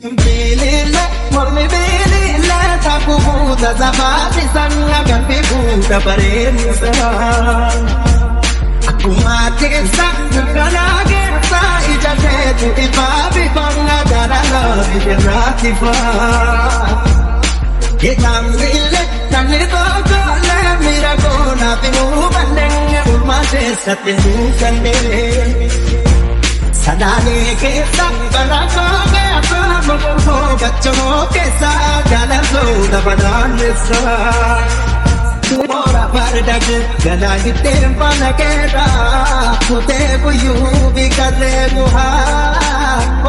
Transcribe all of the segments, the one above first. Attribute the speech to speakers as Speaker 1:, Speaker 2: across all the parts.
Speaker 1: Bilile, mormi bilile, taku buda zabati sanga gambi buda baremsa. Akuma kesa, kanage sa ijate tu ibabi banga daralo ijeratifa. Yetamile, tanito kole mira kona timu bandenge umate satyu kande. Sadane ke sabara ko gaya ko bachon ke sath gala so dabadan sa tumora pardag gala gitte pana ke ra kute ko yu bi kare muha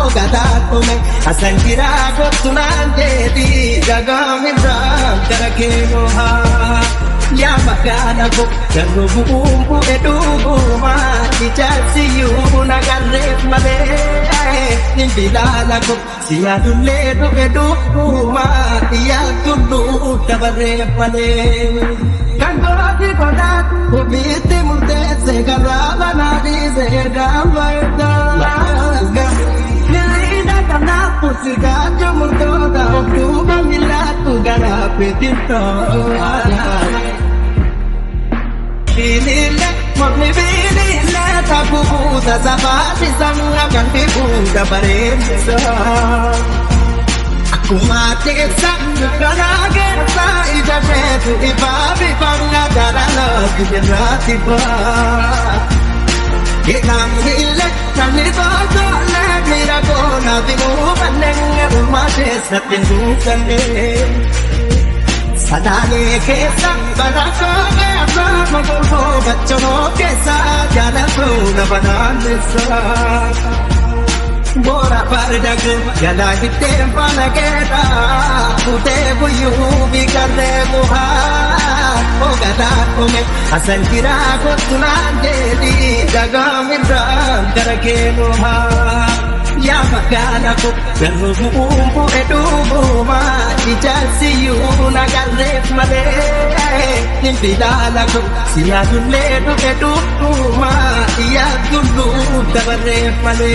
Speaker 1: o gada ko me asan kira ko sunan de di jaga min ram karake muha ya makana ko jago bumbu edubu ma dijasi yu na gare male Nindilala ko siya dule do edubu ma ya tulu tabare pale kango di koda ubiti murde se garaba na di se gavaida nilida kana pusiga jumurdo da tu bangila tu gara petito Bilile, mormi bilile, taku buda zabati sanga gambi buda baremsa. Akuma kesa, kanage sa ijate tu ibabi banga daralo ijeratifa. Yetamile, tanito kole mira kona timu bandenge umate satyu kande. Sadane ke sabara ko gaya ko bachon ke sath gala so dabadan sa Bora pardag gala gitte pana ke ra kute buyu bi kare muha o gada ko me asan kira ko sunan de di jaga min ram karake muha ya makana ko jago bumbu edubu ma dijasi yu na gare male Nindilala ko siya dule do edubu ma ya tulu tabare male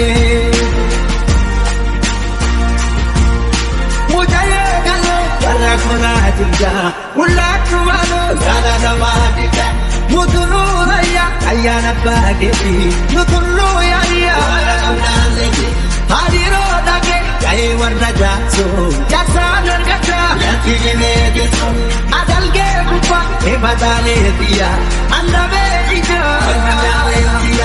Speaker 1: Mujaye galo para kona jinja ulatu walo sala namadika Mutulu raya ayana bageti Mutulu ya ya Hadiro dage jai warna jaso jasa nargata yatine deso adal ge bupa e badale dia andave ija andave dia